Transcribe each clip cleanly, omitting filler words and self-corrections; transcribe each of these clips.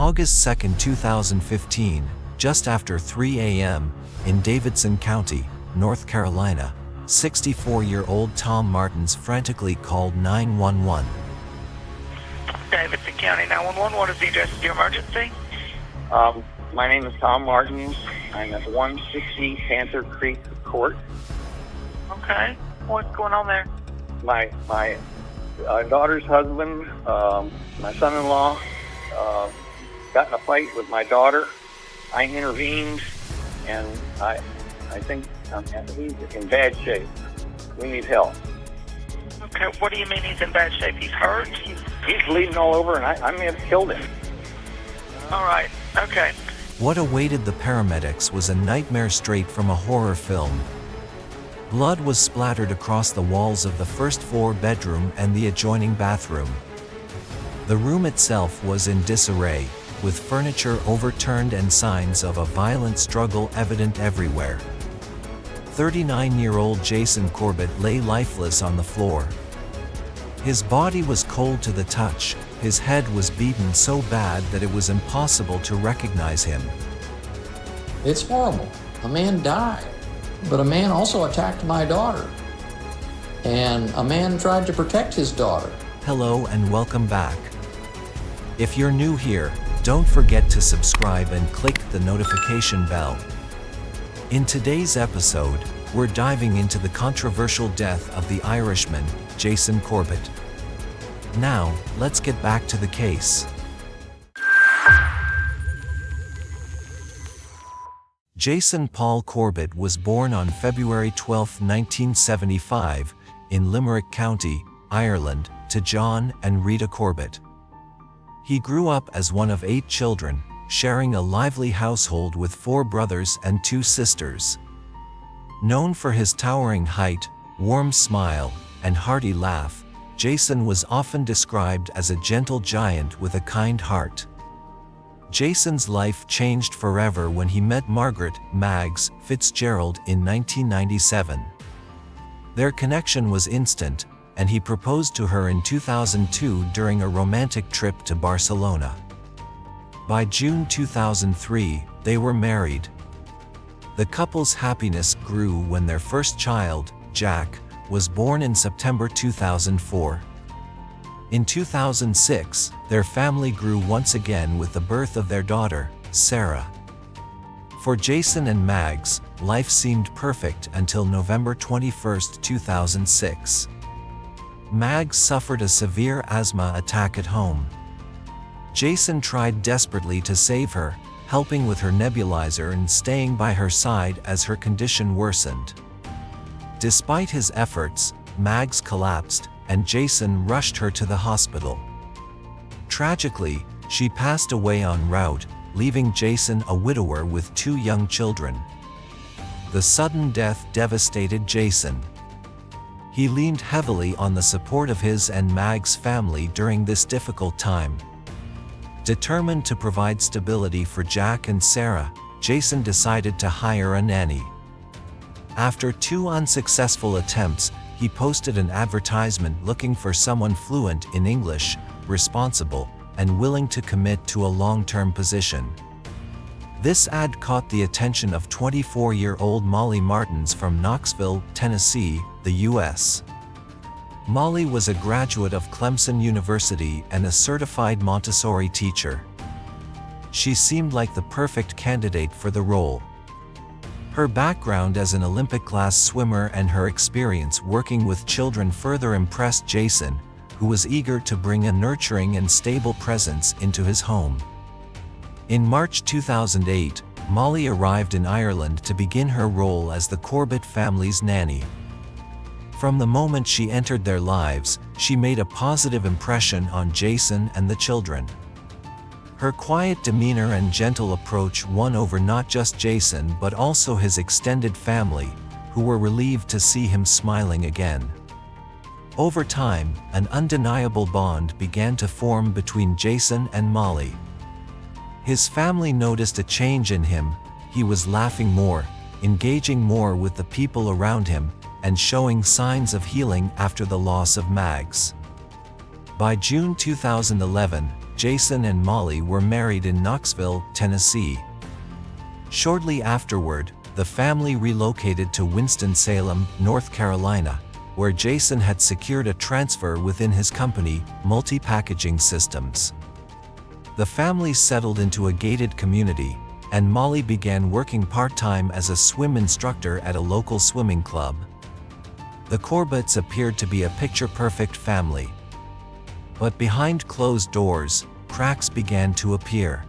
August 2, 2015, just after 3 a.m., in Davidson County, North Carolina, 64-year-old Tom Martens frantically called 911. Davidson County 911, what is the address of your emergency? My name is Tom Martens. I'm at 160 Panther Creek Court. Okay, what's going on there? My daughter's husband, my son-in-law, got in a fight with my daughter. I intervened, and I think he's in bad shape. We need help. Okay, what do you mean he's in bad shape? He's hurt? He's bleeding all over, and I may have killed him. All right, okay. What awaited the paramedics was a nightmare straight from a horror film. Blood was splattered across the walls of the first-floor bedroom and the adjoining bathroom. The room itself was in disarray, with furniture overturned and signs of a violent struggle evident everywhere. 39-year-old Jason Corbett lay lifeless on the floor. His body was cold to the touch. His head was beaten so bad that it was impossible to recognize him. It's horrible. A man died, but a man also attacked my daughter. And a man tried to protect his daughter. Hello and welcome back. If you're new here, don't forget to subscribe and click the notification bell. In today's episode, we're diving into the controversial death of the Irishman, Jason Corbett. Now, let's get back to the case. Jason Paul Corbett was born on February 12, 1975, in Limerick County, Ireland, to John and Rita Corbett. He grew up as one of 8 children, sharing a lively household with 4 brothers and 2 sisters. Known for his towering height, warm smile, and hearty laugh, Jason was often described as a gentle giant with a kind heart. Jason's life changed forever when he met Margaret "Mags" Fitzgerald in 1997. Their connection was instant, and he proposed to her in 2002 during a romantic trip to Barcelona. By June 2003, they were married. The couple's happiness grew when their first child, Jack, was born in September 2004. In 2006, their family grew once again with the birth of their daughter, Sarah. For Jason and Mags, life seemed perfect until November 21, 2006. Mags suffered a severe asthma attack at home. Jason tried desperately to save her, helping with her nebulizer and staying by her side as her condition worsened. Despite his efforts, Mags collapsed, and Jason rushed her to the hospital. Tragically, she passed away en route, leaving Jason a widower with 2 young children. The sudden death devastated Jason. He leaned heavily on the support of his and Mag's family during this difficult time. Determined to provide stability for Jack and Sarah, Jason decided to hire a nanny. After 2 unsuccessful attempts, he posted an advertisement looking for someone fluent in English, responsible, and willing to commit to a long-term position. This ad caught the attention of 24-year-old Molly Martens from Knoxville, Tennessee, the U.S. Molly was a graduate of Clemson University and a certified Montessori teacher. She seemed like the perfect candidate for the role. Her background as an Olympic-class swimmer and her experience working with children further impressed Jason, who was eager to bring a nurturing and stable presence into his home. In March 2008, Molly arrived in Ireland to begin her role as the Corbett family's nanny. From the moment she entered their lives, she made a positive impression on Jason and the children. Her quiet demeanor and gentle approach won over not just Jason but also his extended family, who were relieved to see him smiling again. Over time, an undeniable bond began to form between Jason and Molly. His family noticed a change in him. He was laughing more, engaging more with the people around him, and showing signs of healing after the loss of Mags. By June 2011, Jason and Molly were married in Knoxville, Tennessee. Shortly afterward, the family relocated to Winston-Salem, North Carolina, where Jason had secured a transfer within his company, Multi-Packaging Systems. The family settled into a gated community, and Molly began working part-time as a swim instructor at a local swimming club. The Corbetts appeared to be a picture-perfect family. But behind closed doors, cracks began to appear.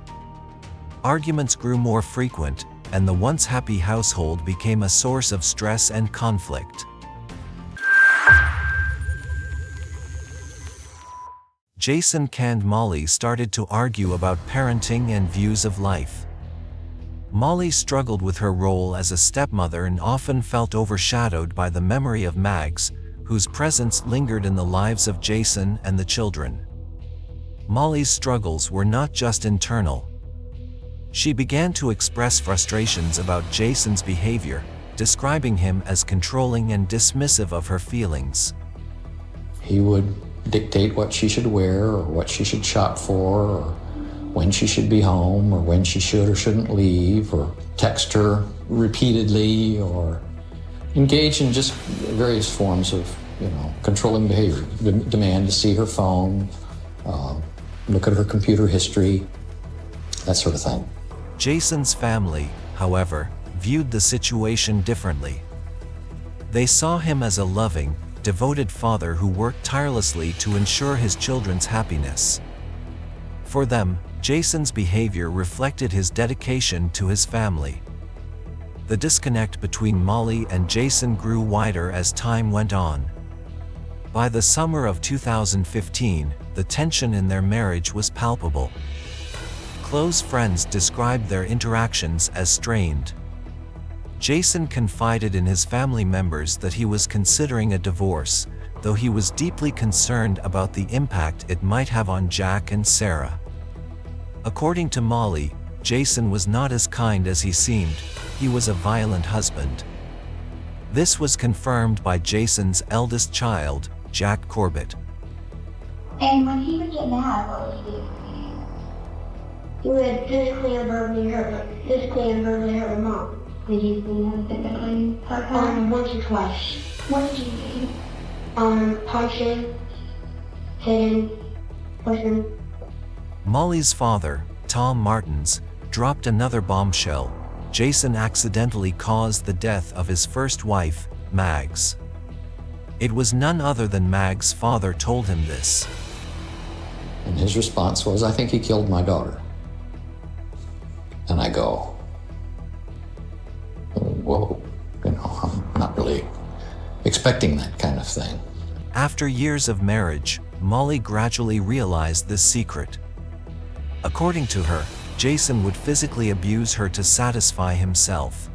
Arguments grew more frequent, and the once happy household became a source of stress and conflict. Jason and Molly started to argue about parenting and views of life. Molly struggled with her role as a stepmother and often felt overshadowed by the memory of Mags, whose presence lingered in the lives of Jason and the children. Molly's struggles were not just internal. She began to express frustrations about Jason's behavior, describing him as controlling and dismissive of her feelings. He would dictate what she should wear or what she should shop for or when she should be home or when she should or shouldn't leave, or text her repeatedly, or engage in just various forms of, controlling behavior. Demand to see her phone, look at her computer history, that sort of thing. Jason's family, however, viewed the situation differently. They saw him as a loving, devoted father who worked tirelessly to ensure his children's happiness. For them, Jason's behavior reflected his dedication to his family. The disconnect between Molly and Jason grew wider as time went on. By the summer of 2015, the tension in their marriage was palpable. Close friends described their interactions as strained. Jason confided in his family members that he was considering a divorce, though he was deeply concerned about the impact it might have on Jack and Sarah. According to Molly, Jason was not as kind as he seemed. He was a violent husband. This was confirmed by Jason's eldest child, Jack Corbett. And when he would get mad, what would he do? He would physically and verbally hurt her mom. Did you see him physically hurt her? Once or twice. What did you do? Punching, hitting, pushing. Molly's father, Tom Martens, dropped another bombshell. Jason accidentally caused the death of his first wife, Mags. It was none other than Mags' father told him this. And his response was, "I think he killed my daughter." And I go, whoa, I'm not really expecting that kind of thing. After years of marriage, Molly gradually realized this secret. According to her, Jason would physically abuse her to satisfy himself.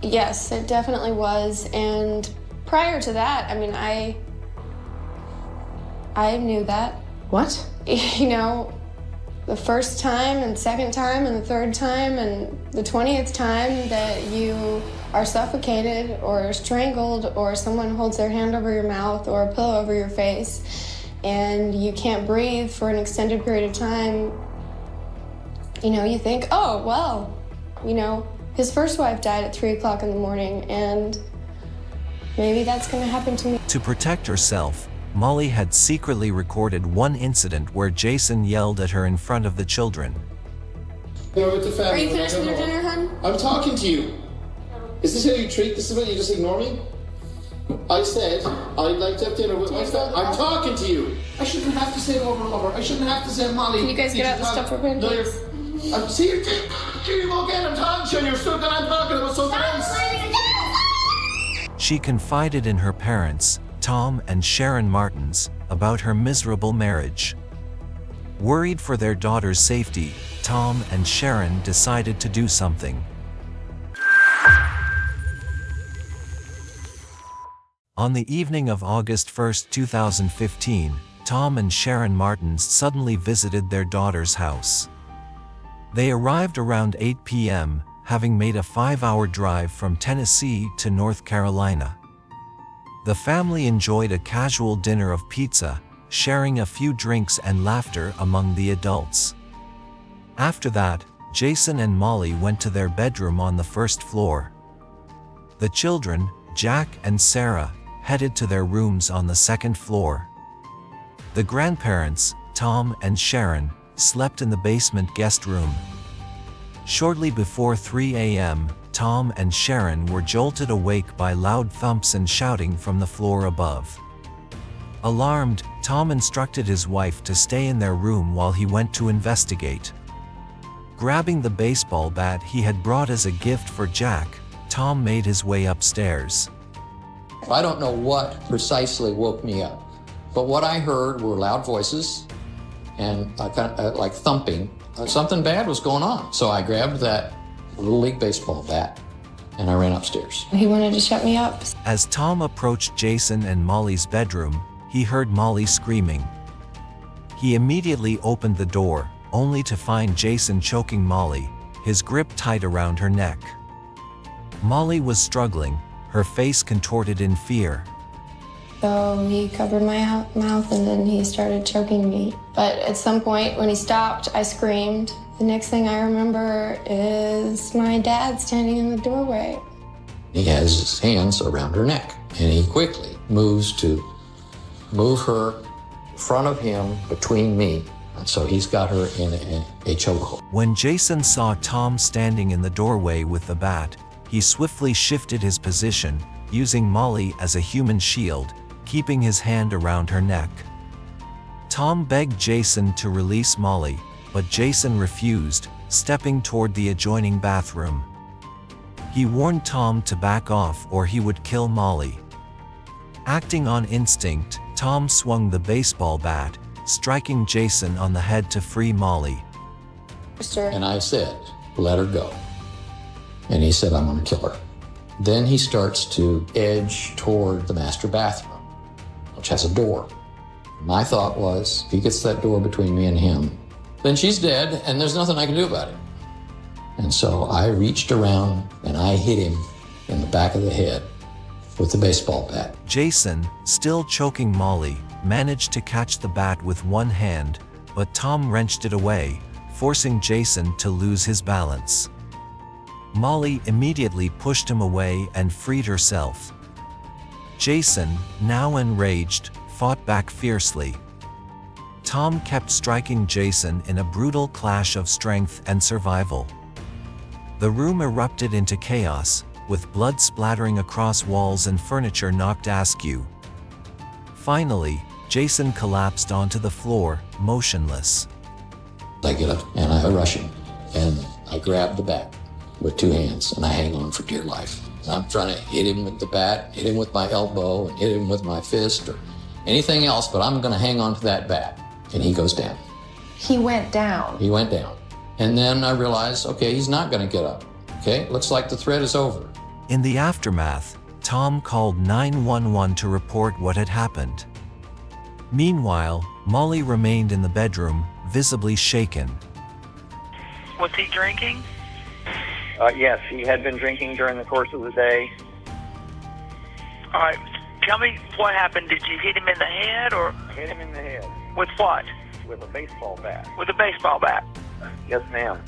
Yes, it definitely was. And prior to that, I knew that. What? The first time and second time and the third time and the 20th time that you are suffocated or strangled or someone holds their hand over your mouth or a pillow over your face and you can't breathe for an extended period of time, you think, oh, well, his first wife died at 3 o'clock in the morning and maybe that's going to happen to me. To protect herself, Molly had secretly recorded one incident where Jason yelled at her in front of the children. Are you finished with your dinner, hon? I'm talking to you. Is this how you treat? This is when you just ignore me? I said I'd like to have dinner with my family. I'm talking to you. I shouldn't have to say it over and over. I shouldn't have to say, Molly. Can you guys get out the stuff for him, please? Here you go again. I'm talking to you and you're stuck and I'm talking about something else. She confided in her parents, Tom and Sharon Martens, about her miserable marriage. Worried for their daughter's safety, Tom and Sharon decided to do something. On the evening of August 1, 2015, Tom and Sharon Martens suddenly visited their daughter's house. They arrived around 8 p.m., having made a 5-hour drive from Tennessee to North Carolina. The family enjoyed a casual dinner of pizza, sharing a few drinks and laughter among the adults. After that, Jason and Molly went to their bedroom on the first floor. The children, Jack and Sarah, headed to their rooms on the second floor. The grandparents, Tom and Sharon, slept in the basement guest room. Shortly before 3 a.m., Tom and Sharon were jolted awake by loud thumps and shouting from the floor above. Alarmed, Tom instructed his wife to stay in their room while he went to investigate. Grabbing the baseball bat he had brought as a gift for Jack, Tom made his way upstairs. I don't know what precisely woke me up, but what I heard were loud voices and kind of like thumping. Something bad was going on. So I grabbed that Little League baseball bat and I ran upstairs. He wanted to shut me up. As Tom approached Jason and Molly's bedroom, he heard Molly screaming. He immediately opened the door, only to find Jason choking Molly, his grip tight around her neck. Molly was struggling, her face contorted in fear. So he covered my mouth and then he started choking me. But at some point when he stopped, I screamed. The next thing I remember is my dad standing in the doorway. He has his hands around her neck and he quickly moves to move her in front of him between me. And so he's got her in a chokehold. When Jason saw Tom standing in the doorway with the bat, he swiftly shifted his position, using Molly as a human shield, keeping his hand around her neck. Tom begged Jason to release Molly, but Jason refused, stepping toward the adjoining bathroom. He warned Tom to back off or he would kill Molly. Acting on instinct, Tom swung the baseball bat, striking Jason on the head to free Molly. And I said, let her go. And he said, I'm going to kill her. Then he starts to edge toward the master bathroom, which has a door. My thought was, if he gets that door between me and him, then she's dead and there's nothing I can do about it. And so I reached around and I hit him in the back of the head with the baseball bat. Jason, still choking Molly, managed to catch the bat with one hand, but Tom wrenched it away, forcing Jason to lose his balance. Molly immediately pushed him away and freed herself. Jason, now enraged, fought back fiercely. Tom kept striking Jason in a brutal clash of strength and survival. The room erupted into chaos, with blood splattering across walls and furniture knocked askew. Finally, Jason collapsed onto the floor, motionless. I get up and I rush him and I grab the bat with two hands and I hang on for dear life. I'm trying to hit him with the bat, hit him with my elbow, and hit him with my fist or anything else, but I'm going to hang on to that bat. And he goes down. He went down? He went down. And then I realized, okay, he's not going to get up. Okay, looks like the threat is over. In the aftermath, Tom called 911 to report what had happened. Meanwhile, Molly remained in the bedroom, visibly shaken. Was he drinking? Yes, he had been drinking during the course of the day. All right. Tell me what happened. Did you hit him in the head or? Hit him in the head. With what? With a baseball bat. With a baseball bat. Yes, ma'am.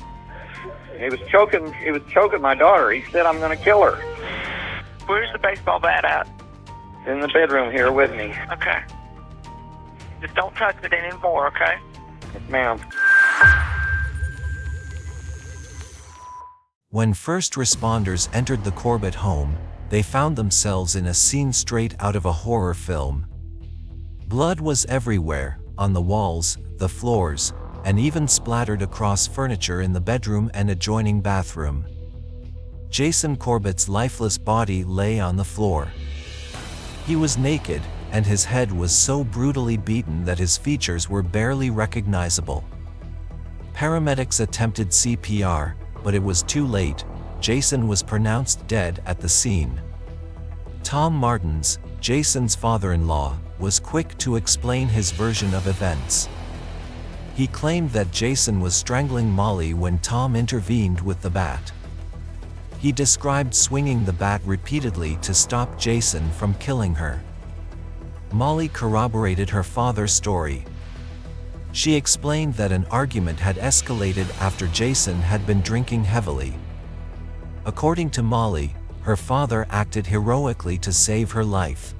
He was choking my daughter. He said, I'm going to kill her. Where's the baseball bat at? In the bedroom here with me. Okay. Just don't touch it anymore, okay? Yes, ma'am. When first responders entered the Corbett home, they found themselves in a scene straight out of a horror film. Blood was everywhere, on the walls, the floors, and even splattered across furniture in the bedroom and adjoining bathroom. Jason Corbett's lifeless body lay on the floor. He was naked, and his head was so brutally beaten that his features were barely recognizable. Paramedics attempted CPR, but it was too late. Jason was pronounced dead at the scene. Tom Martens, Jason's father-in-law, was quick to explain his version of events. He claimed that Jason was strangling Molly when Tom intervened with the bat. He described swinging the bat repeatedly to stop Jason from killing her. Molly corroborated her father's story. She explained that an argument had escalated after Jason had been drinking heavily. According to Molly, her father acted heroically to save her life.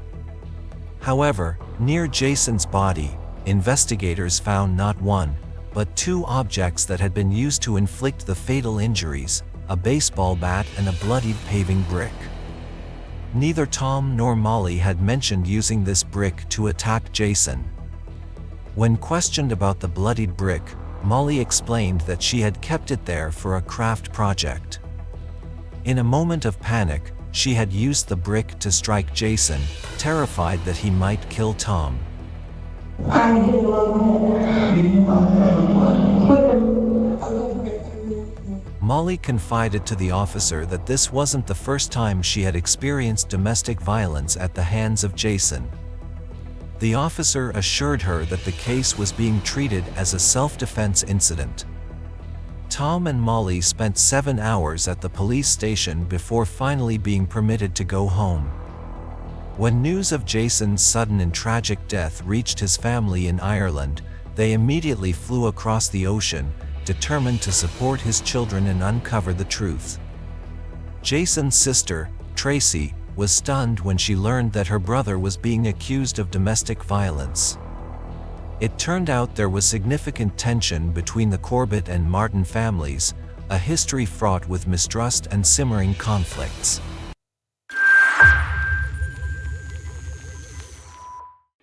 However, near Jason's body, investigators found not one, but two objects that had been used to inflict the fatal injuries: a baseball bat and a bloodied paving brick. Neither Tom nor Molly had mentioned using this brick to attack Jason. When questioned about the bloodied brick, Molly explained that she had kept it there for a craft project. In a moment of panic, she had used the brick to strike Jason, terrified that he might kill Tom. Molly confided to the officer that this wasn't the first time she had experienced domestic violence at the hands of Jason. The officer assured her that the case was being treated as a self-defense incident. Tom and Molly spent 7 hours at the police station before finally being permitted to go home. When news of Jason's sudden and tragic death reached his family in Ireland, they immediately flew across the ocean, determined to support his children and uncover the truth. Jason's sister, Tracy, was stunned when she learned that her brother was being accused of domestic violence. It turned out there was significant tension between the Corbett and Marten families, a history fraught with mistrust and simmering conflicts.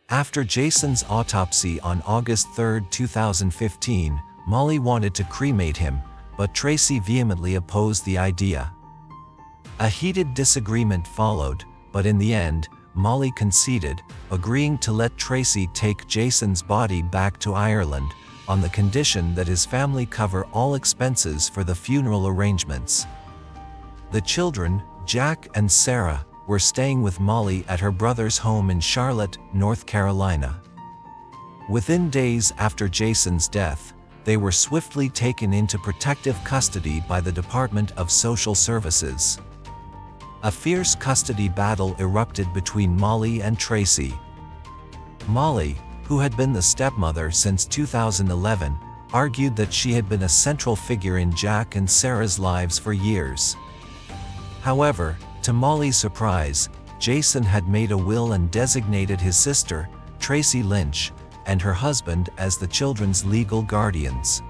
After Jason's autopsy on August 3, 2015, Molly wanted to cremate him, but Tracy vehemently opposed the idea. A heated disagreement followed, but in the end, Molly conceded, agreeing to let Tracy take Jason's body back to Ireland, on the condition that his family cover all expenses for the funeral arrangements. The children, Jack and Sarah, were staying with Molly at her brother's home in Charlotte, North Carolina. Within days after Jason's death, they were swiftly taken into protective custody by the Department of Social Services. A fierce custody battle erupted between Molly and Tracy. Molly, who had been the stepmother since 2011, argued that she had been a central figure in Jack and Sarah's lives for years. However, to Molly's surprise, Jason had made a will and designated his sister, Tracy Lynch, and her husband as the children's legal guardians.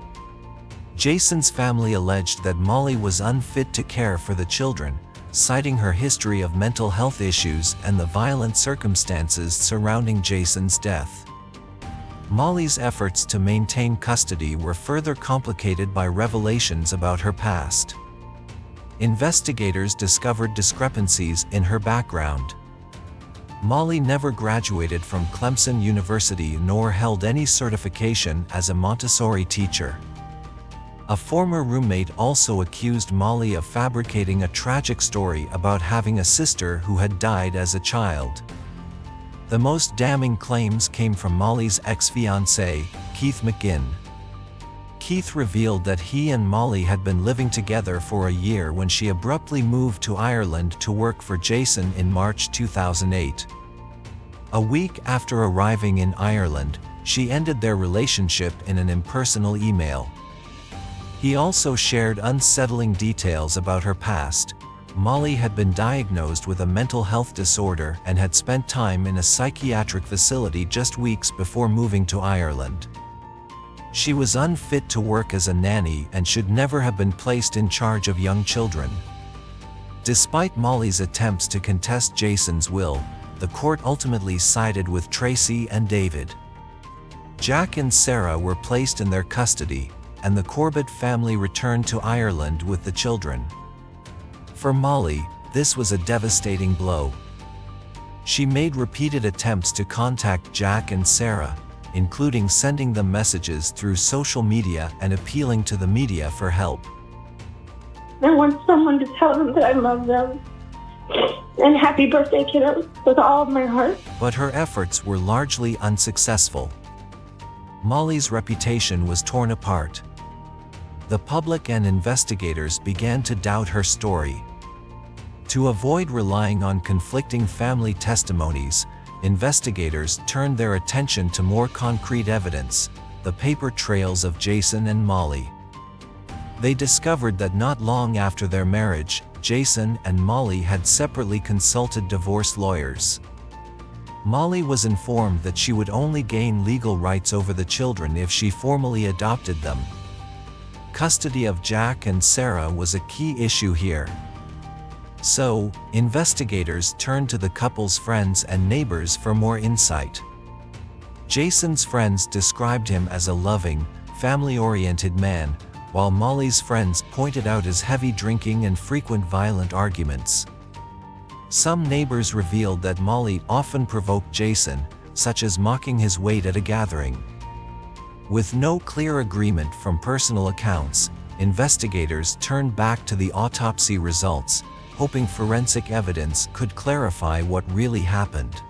Jason's family alleged that Molly was unfit to care for the children, citing her history of mental health issues and the violent circumstances surrounding Jason's death. Molly's efforts to maintain custody were further complicated by revelations about her past. Investigators discovered discrepancies in her background. Molly never graduated from Clemson University nor held any certification as a Montessori teacher. A former roommate also accused Molly of fabricating a tragic story about having a sister who had died as a child. The most damning claims came from Molly's ex-fiancé, Keith McGinn. Keith revealed that he and Molly had been living together for a year when she abruptly moved to Ireland to work for Jason in March 2008. A week after arriving in Ireland, she ended their relationship in an impersonal email. He also shared unsettling details about her past. Molly had been diagnosed with a mental health disorder and had spent time in a psychiatric facility just weeks before moving to Ireland. She was unfit to work as a nanny and should never have been placed in charge of young children. Despite Molly's attempts to contest Jason's will, the court ultimately sided with Tracy and David. Jack and Sarah were placed in their custody, and the Corbett family returned to Ireland with the children. For Molly, this was a devastating blow. She made repeated attempts to contact Jack and Sarah, including sending them messages through social media and appealing to the media for help. I want someone to tell them that I love them. And happy birthday, kiddos, with all of my heart. But her efforts were largely unsuccessful. Molly's reputation was torn apart. The public and investigators began to doubt her story. To avoid relying on conflicting family testimonies, investigators turned their attention to more concrete evidence, the paper trails of Jason and Molly. They discovered that not long after their marriage, Jason and Molly had separately consulted divorce lawyers. Molly was informed that she would only gain legal rights over the children if she formally adopted them. Custody of Jack and Sarah was a key issue here. So, investigators turned to the couple's friends and neighbors for more insight. Jason's friends described him as a loving, family-oriented man, while Molly's friends pointed out his heavy drinking and frequent violent arguments. Some neighbors revealed that Molly often provoked Jason, such as mocking his weight at a gathering. With no clear agreement from personal accounts, investigators turned back to the autopsy results, hoping forensic evidence could clarify what really happened.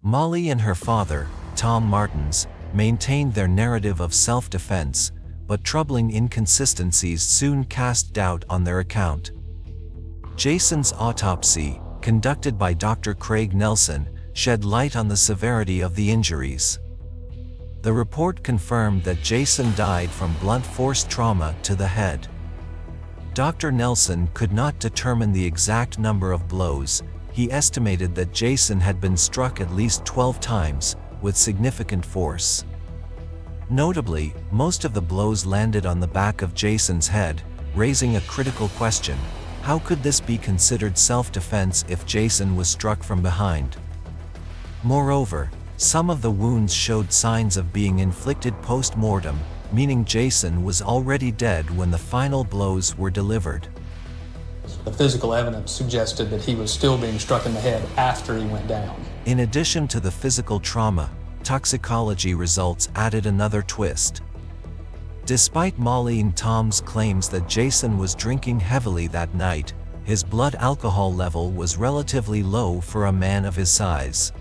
Molly and her father, Tom Martens, maintained their narrative of self-defense, but troubling inconsistencies soon cast doubt on their account. Jason's autopsy, conducted by Dr. Craig Nelson, shed light on the severity of the injuries. The report confirmed that Jason died from blunt force trauma to the head. Dr. Nelson could not determine the exact number of blows. He estimated that Jason had been struck at least 12 times, with significant force. Notably, most of the blows landed on the back of Jason's head, raising a critical question: how could this be considered self-defense if Jason was struck from behind? Moreover, some of the wounds showed signs of being inflicted post-mortem, meaning Jason was already dead when the final blows were delivered. The physical evidence suggested that he was still being struck in the head after he went down. In addition to the physical trauma, toxicology results added another twist. Despite Molly and Tom's claims that Jason was drinking heavily that night, his blood alcohol level was relatively low for a man of his size.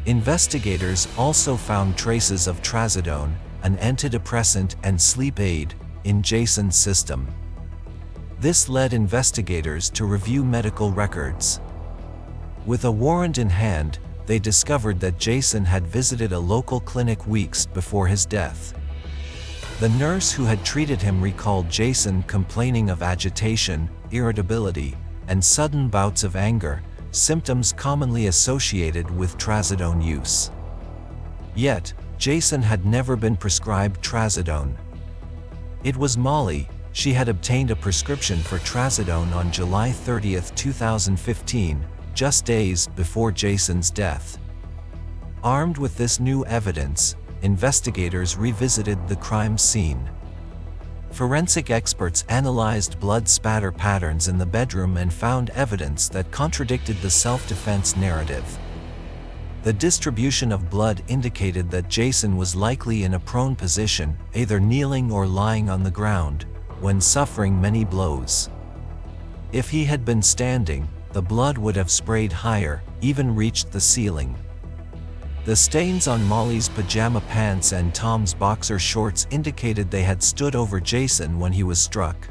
Investigators also found traces of trazodone, an antidepressant and sleep aid, in Jason's system. This led investigators to review medical records. With a warrant in hand, they discovered that Jason had visited a local clinic weeks before his death. The nurse who had treated him recalled Jason complaining of agitation, irritability, and sudden bouts of anger, symptoms commonly associated with trazodone use. Yet, Jason had never been prescribed trazodone. It was Molly. She had obtained a prescription for trazodone on July 30, 2015, just days before Jason's death. Armed with this new evidence, investigators revisited the crime scene. Forensic experts analyzed blood spatter patterns in the bedroom and found evidence that contradicted the self-defense narrative. The distribution of blood indicated that Jason was likely in a prone position, either kneeling or lying on the ground, when suffering many blows. If he had been standing, the blood would have sprayed higher, even reached the ceiling. The stains on Molly's pajama pants and Tom's boxer shorts indicated they had stood over Jason when he was struck.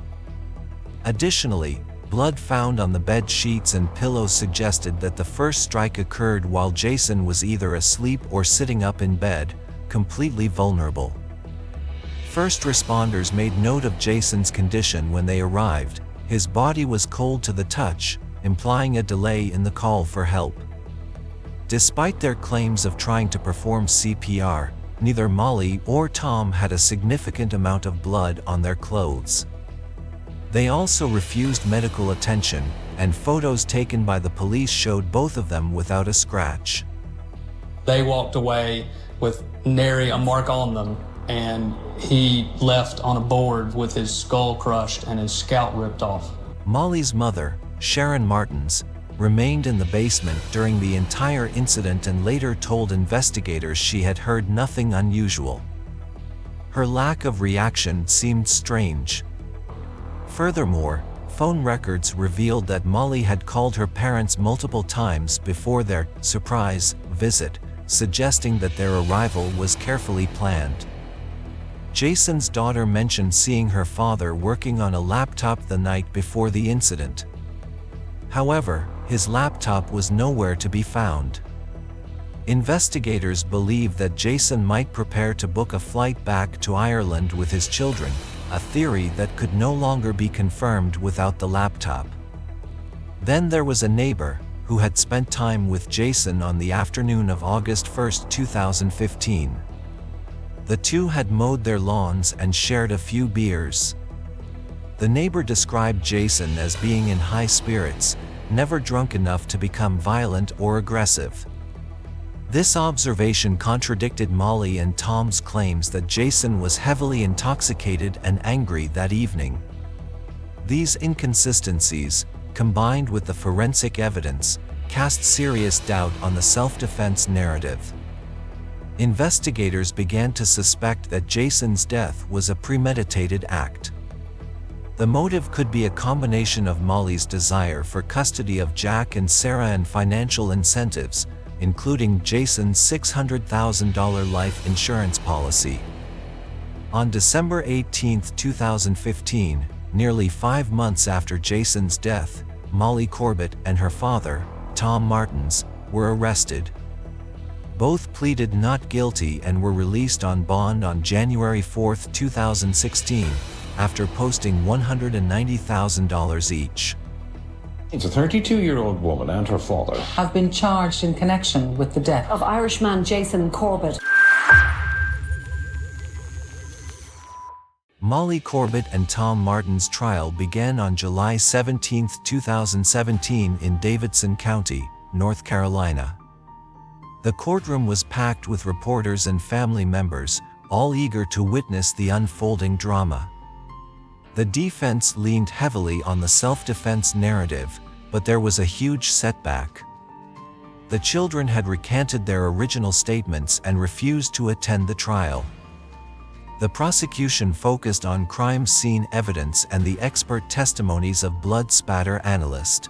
Additionally, blood found on the bed sheets and pillows suggested that the first strike occurred while Jason was either asleep or sitting up in bed, completely vulnerable. First responders made note of Jason's condition when they arrived. His body was cold to the touch, implying a delay in the call for help. Despite their claims of trying to perform CPR, neither Molly or Tom had a significant amount of blood on their clothes. They also refused medical attention, and photos taken by the police showed both of them without a scratch. They walked away with nary a mark on them, and he left on a board with his skull crushed and his scalp ripped off. Molly's mother, Sharon Martens, remained in the basement during the entire incident and later told investigators she had heard nothing unusual. Her lack of reaction seemed strange. Furthermore, phone records revealed that Molly had called her parents multiple times before their surprise visit, suggesting that their arrival was carefully planned. Jason's daughter mentioned seeing her father working on a laptop the night before the incident. However, his laptop was nowhere to be found. Investigators believe that Jason might prepare to book a flight back to Ireland with his children, a theory that could no longer be confirmed without the laptop. Then there was a neighbor who had spent time with Jason on the afternoon of August 1, 2015. The two had mowed their lawns and shared a few beers. The neighbor described Jason as being in high spirits, never drunk enough to become violent or aggressive. This observation contradicted Molly and Tom's claims that Jason was heavily intoxicated and angry that evening. These inconsistencies, combined with the forensic evidence, cast serious doubt on the self-defense narrative. Investigators began to suspect that Jason's death was a premeditated act. The motive could be a combination of Molly's desire for custody of Jack and Sarah and financial incentives, including Jason's $600,000 life insurance policy. On December 18, 2015, nearly 5 months after Jason's death, Molly Corbett and her father, Tom Martens, were arrested. Both pleaded not guilty and were released on bond on January 4, 2016, after posting $190,000 each. It's a 32-year-old woman and her father have been charged in connection with the death of Irishman Jason Corbett. Molly Corbett and Tom Martens' trial began on July 17, 2017 in Davidson County, North Carolina. The courtroom was packed with reporters and family members, all eager to witness the unfolding drama. The defense leaned heavily on the self-defense narrative, but there was a huge setback. The children had recanted their original statements and refused to attend the trial. The prosecution focused on crime scene evidence and the expert testimonies of blood spatter analyst.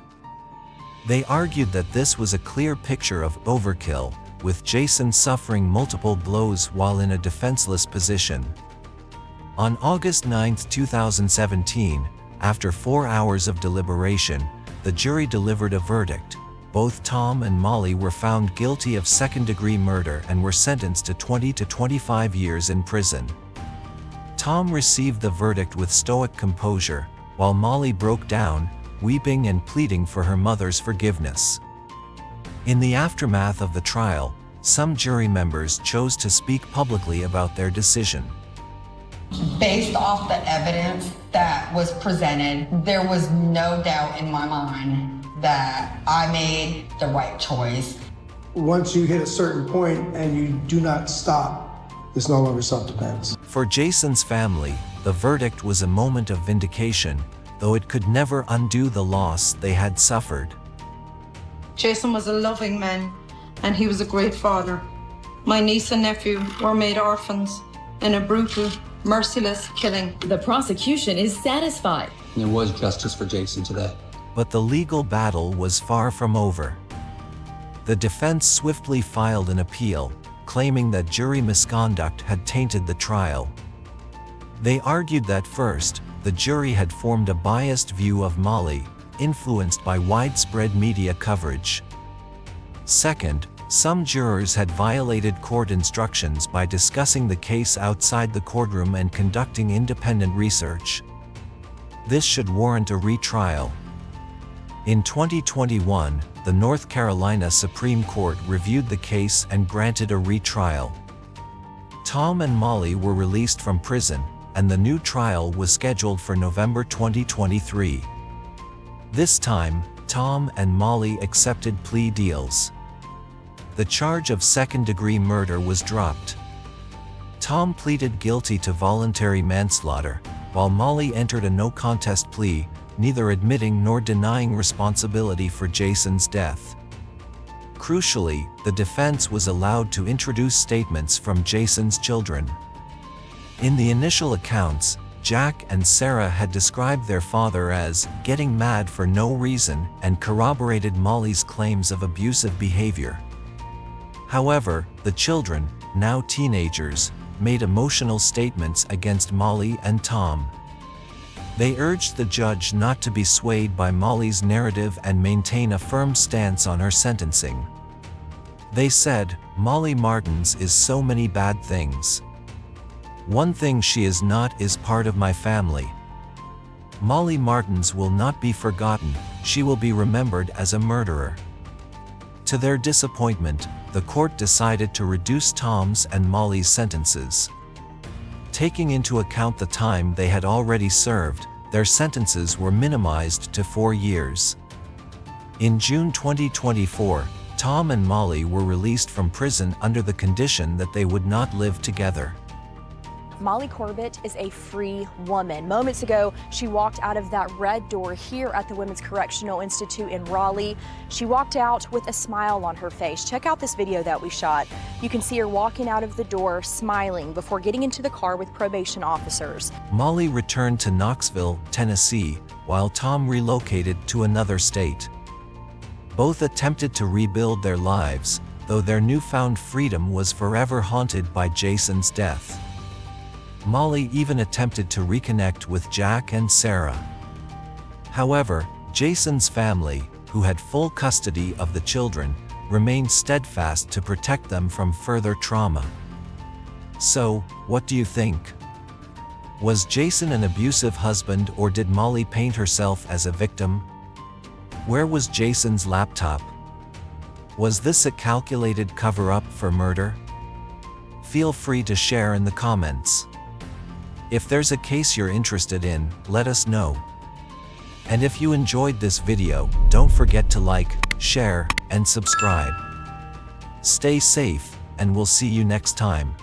They argued that this was a clear picture of overkill, with Jason suffering multiple blows while in a defenseless position. On August 9, 2017, after 4 hours of deliberation, the jury delivered a verdict. Both Tom and Molly were found guilty of second-degree murder and were sentenced to 20 to 25 years in prison. Tom received the verdict with stoic composure, while Molly broke down, weeping and pleading for her mother's forgiveness. In the aftermath of the trial, some jury members chose to speak publicly about their decision. Based off the evidence that was presented, there was no doubt in my mind that I made the right choice. Once you hit a certain point and you do not stop, it's no longer self-defense. For Jason's family, the verdict was a moment of vindication, though it could never undo the loss they had suffered. Jason was a loving man, and he was a great father. My niece and nephew were made orphans in a brutal, merciless killing. The prosecution is satisfied. There was justice for Jason today. But the legal battle was far from over. The defense swiftly filed an appeal, claiming that jury misconduct had tainted the trial. They argued that first, the jury had formed a biased view of Molly, influenced by widespread media coverage. Second, some jurors had violated court instructions by discussing the case outside the courtroom and conducting independent research. This should warrant a retrial. In 2021, the North Carolina Supreme Court reviewed the case and granted a retrial. Tom and Molly were released from prison, and the new trial was scheduled for November 2023. This time, Tom and Molly accepted plea deals. The charge of second-degree murder was dropped. Tom pleaded guilty to voluntary manslaughter, while Molly entered a no-contest plea, neither admitting nor denying responsibility for Jason's death. Crucially, the defense was allowed to introduce statements from Jason's children. In the initial accounts, Jack and Sarah had described their father as getting mad for no reason and corroborated Molly's claims of abusive behavior. However, the children, now teenagers, made emotional statements against Molly and Tom. They urged the judge not to be swayed by Molly's narrative and maintain a firm stance on her sentencing. They said, "Molly Martens is so many bad things. One thing she is not is part of my family. Molly Martens will not be forgotten, she will be remembered as a murderer." To their disappointment, the court decided to reduce Tom's and Molly's sentences. Taking into account the time they had already served, their sentences were minimized to 4 years. In June 2024, Tom and Molly were released from prison under the condition that they would not live together. Molly Corbett is a free woman. Moments ago, she walked out of that red door here at the Women's Correctional Institute in Raleigh. She walked out with a smile on her face. Check out this video that we shot. You can see her walking out of the door smiling before getting into the car with probation officers. Molly returned to Knoxville, Tennessee, while Tom relocated to another state. Both attempted to rebuild their lives, though their newfound freedom was forever haunted by Jason's death. Molly even attempted to reconnect with Jack and Sarah. However, Jason's family, who had full custody of the children, remained steadfast to protect them from further trauma. So, what do you think? Was Jason an abusive husband, or did Molly paint herself as a victim? Where was Jason's laptop? Was this a calculated cover-up for murder? Feel free to share in the comments. If there's a case you're interested in, let us know. And if you enjoyed this video, don't forget to like, share, and subscribe. Stay safe, and we'll see you next time.